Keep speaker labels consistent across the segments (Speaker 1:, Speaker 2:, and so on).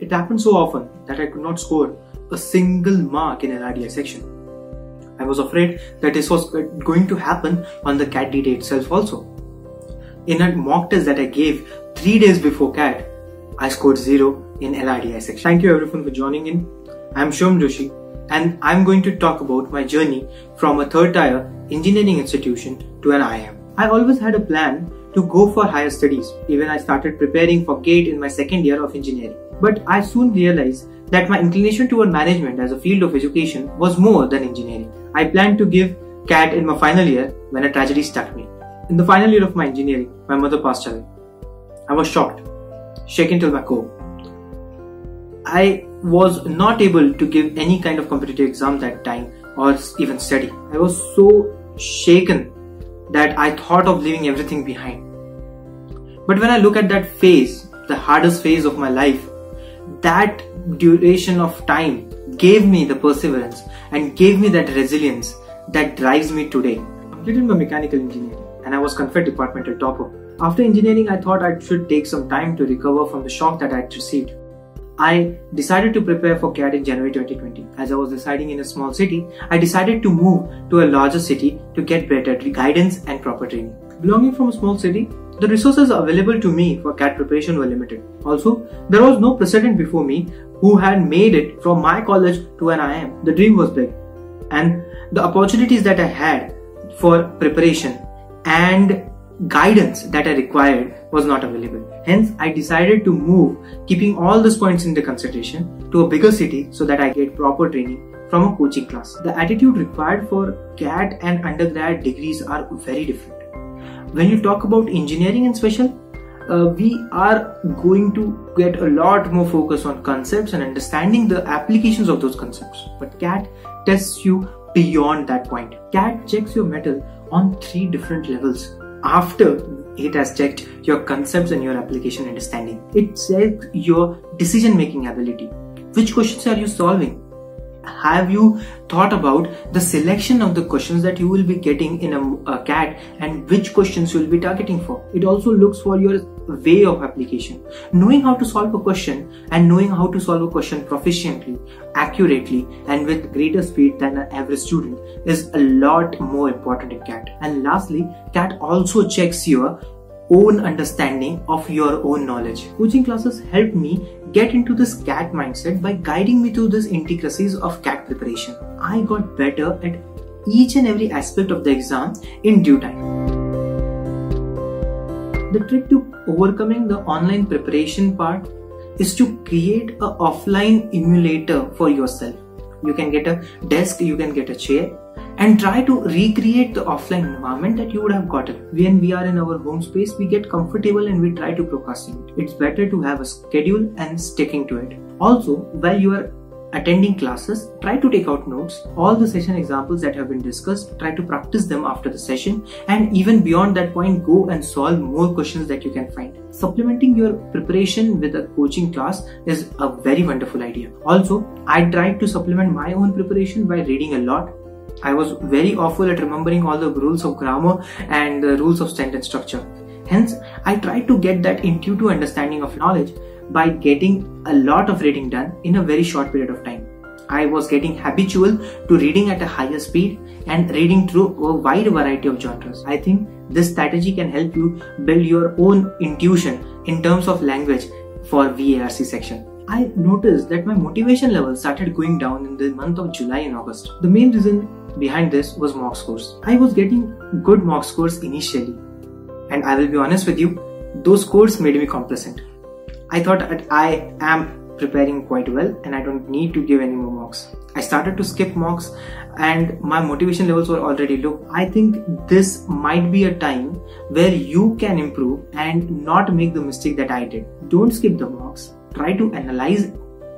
Speaker 1: It happened so often that I could not score a single mark in LRDI section. I was afraid that this was going to happen on the CAT D day itself also. In a mock test that I gave 3 days before CAT, I scored 0 in LRDI section. Thank you everyone for joining in. I'm Shubham Joshi and I'm going to talk about my journey from a third tier engineering institution to an IIM. I always had a plan to go for higher studies. Even I started preparing for GATE in my second year of engineering. But I soon realized that my inclination toward management as a field of education was more than engineering. I planned to give CAT in my final year when a tragedy struck me. In the final year of my engineering, my mother passed away. I was shocked, shaken till my core. I was not able to give any kind of competitive exam that time or even study. I was so shaken that I thought of leaving everything behind. But when I look at that phase, the hardest phase of my life, that duration of time gave me the perseverance and gave me that resilience that drives me today. I completed my mechanical engineering and I was conferred departmental topper. After engineering, I thought I should take some time to recover from the shock that I had received. I decided to prepare for CAT in January 2020. As I was residing in a small city, I decided to move to a larger city to get better guidance and proper training. Belonging from a small city, the resources available to me for CAT preparation were limited. Also, there was no precedent before me who had made it from my college to an IIM. The dream was big and the opportunities that I had for preparation and guidance that I required was not available. Hence, I decided to move, keeping all these points into consideration, to a bigger city so that I get proper training from a coaching class. The attitude required for CAT and undergrad degrees are very different. When you talk about engineering in special, we are going to get a lot more focus on concepts and understanding the applications of those concepts. But CAT tests you beyond that point. CAT checks your mettle on 3 different levels. After it has checked your concepts and your application understanding, it checks your decision-making ability. Which questions are you solving? Have you thought about the selection of the questions that you will be getting in a CAT and which questions you will be targeting for? It also looks for your way of application. Knowing how to solve a question and knowing how to solve a question proficiently, accurately and with greater speed than an average student is a lot more important in CAT. And lastly, CAT also checks your own understanding of your own knowledge. Coaching classes helped me get into this CAT mindset by guiding me through these intricacies of CAT preparation. I got better at each and every aspect of the exam in due time. The trick to overcoming the online preparation part is to create an offline emulator for yourself. You can get a desk, you can get a chair and try to recreate the offline environment that you would have gotten. When we are in our home space, we get comfortable and we try to procrastinate. It's better to have a schedule and sticking to it. Also, while you are attending classes, try to take out notes. All the session examples that have been discussed, try to practice them after the session, and even beyond that point, go and solve more questions that you can find. Supplementing your preparation with a coaching class is a very wonderful idea. Also, I tried to supplement my own preparation by reading a lot. I was very awful at remembering all the rules of grammar and the rules of sentence structure. Hence, I tried to get that intuitive understanding of knowledge by getting a lot of reading done in a very short period of time. I was getting habitual to reading at a higher speed and reading through a wide variety of genres. I think this strategy can help you build your own intuition in terms of language for VARC section. I noticed that my motivation level started going down in the month of July and August. The main reason behind this was mock scores. I was getting good mock scores initially, and I will be honest with you, those scores made me complacent. I thought that I am preparing quite well and I don't need to give any more mocks. I started to skip mocks and my motivation levels were already low. I think this might be a time where you can improve and not make the mistake that I did. Don't skip the mocks. Try to analyze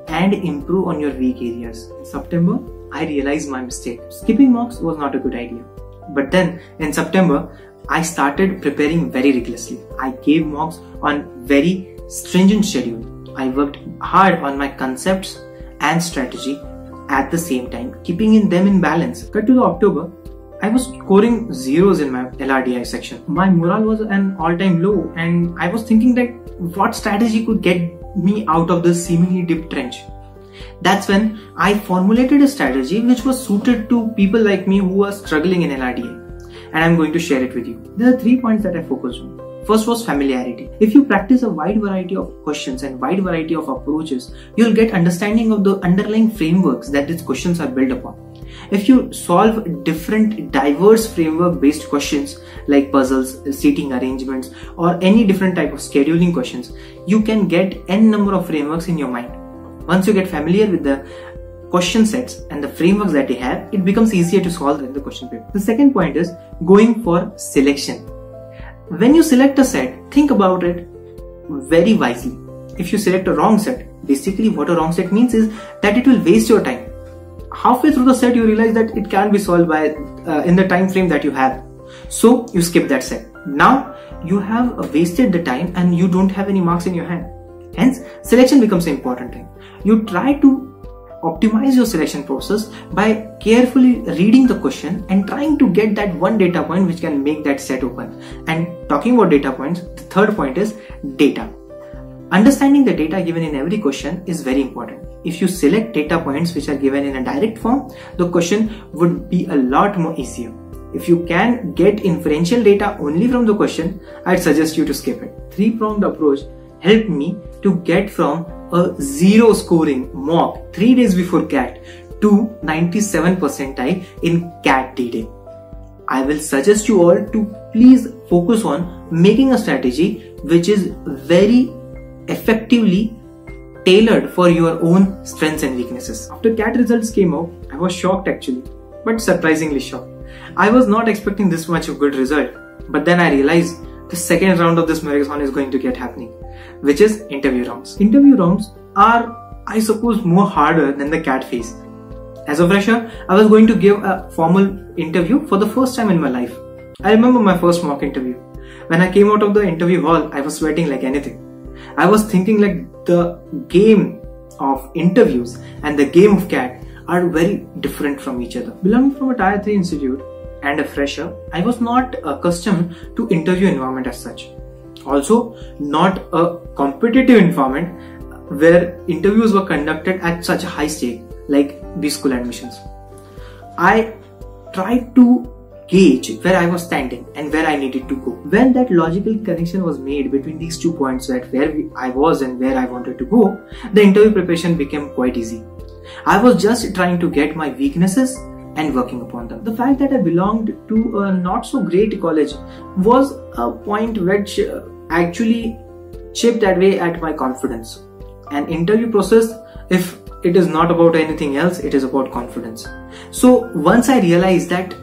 Speaker 1: and improve on your weak areas. In September, I realized my mistake. Skipping mocks was not a good idea. But then in September, I started preparing very rigorously. I gave mocks on very stringent schedule. I worked hard on my concepts and strategy at the same time, keeping them in balance. Cut to the October, I was scoring zeros in my LRDI section. My morale was an all-time low and I was thinking that what strategy could get me out of this seemingly deep trench. That's when I formulated a strategy which was suited to people like me who are struggling in LRDI, and I'm going to share it with you. There are 3 points that I focused on. First was familiarity. If you practice a wide variety of questions and wide variety of approaches, you'll get understanding of the underlying frameworks that these questions are built upon. If you solve different diverse framework based questions like puzzles, seating arrangements, or any different type of scheduling questions, you can get n number of frameworks in your mind. Once you get familiar with the question sets and the frameworks that they have, it becomes easier to solve in the question paper. The second point is going for selection. When you select a set, think about it very wisely. If you select a wrong set, basically what a wrong set means is that it will waste your time. Halfway through the set, you realize that it can't be solved by in the time frame that you have. So you skip that set. Now you have wasted the time and you don't have any marks in your hand. Hence, selection becomes an important thing. You try to optimize your selection process by carefully reading the question and trying to get that one data point which can make that set open. And talking about data points, the third point is data. Understanding the data given in every question is very important. If you select data points which are given in a direct form, the question would be a lot more easier. If you can get inferential data only from the question, I'd suggest you to skip it. 3-pronged approach helped me to get from a 0 scoring mock 3 days before CAT to 97 percentile in CAT D-Day. I will suggest you all to please focus on making a strategy which is very effectively tailored for your own strengths and weaknesses. After CAT results came out, I was shocked actually, but surprisingly shocked. I was not expecting this much of good result, but then I realized the second round of this marathon is going to get happening, which is interview rounds. Interview rounds are, I suppose, more harder than the CAT phase. As a fresher, I was going to give a formal interview for the first time in my life. I remember my first mock interview. When I came out of the interview hall, I was sweating like anything. I was thinking like the game of interviews and the game of CAT are very different from each other. Belonging from a Tier 3 institute and a fresher, I was not accustomed to interview environment as such. Also, not a competitive environment where interviews were conducted at such a high stake like B-school admissions. I tried to gauge where I was standing and where I needed to go. When that logical connection was made between these 2 points, that where I was and where I wanted to go, the interview preparation became quite easy. I was just trying to get my weaknesses and working upon them. The fact that I belonged to a not so great college was a point which actually chipped away at my confidence. An interview process, if it is not about anything else, it is about confidence. So once I realized that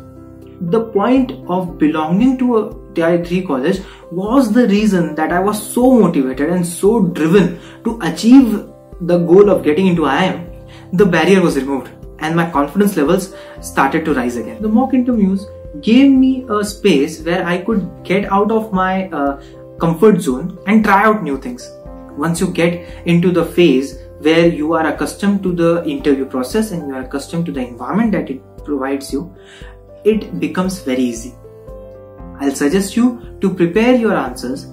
Speaker 1: the point of belonging to a Tier 3 college was the reason that I was so motivated and so driven to achieve the goal of getting into IIM, the barrier was removed and my confidence levels started to rise again. The mock interviews gave me a space where I could get out of my comfort zone and try out new things. Once you get into the phase where you are accustomed to the interview process and you are accustomed to the environment that it provides you, it becomes very easy. I'll suggest you to prepare your answers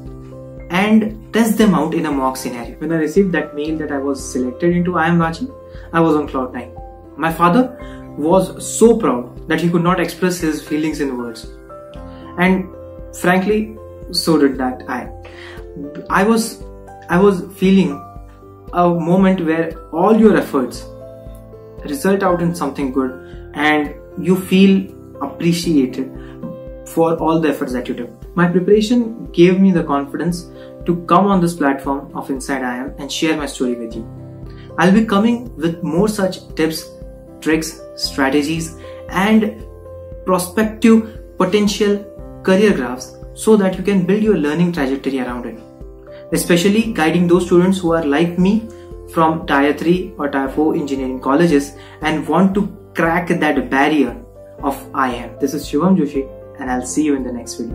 Speaker 1: and test them out in a mock scenario. When I received that mail that I was selected into IIM Ranchi, I was on cloud 9. My father was so proud that he could not express his feelings in words. And frankly, so did that I was feeling a moment where all your efforts result out in something good and you feel appreciated for all the efforts that you took. My preparation gave me the confidence to come on this platform of Insideiim and share my story with you. I'll be coming with more such tips, tricks, strategies and prospective potential career graphs so that you can build your learning trajectory around it. Especially guiding those students who are like me from Tier 3 or Tier 4 engineering colleges and want to crack that barrier of IIM. This is Shubham Joshi and I'll see you in the next video.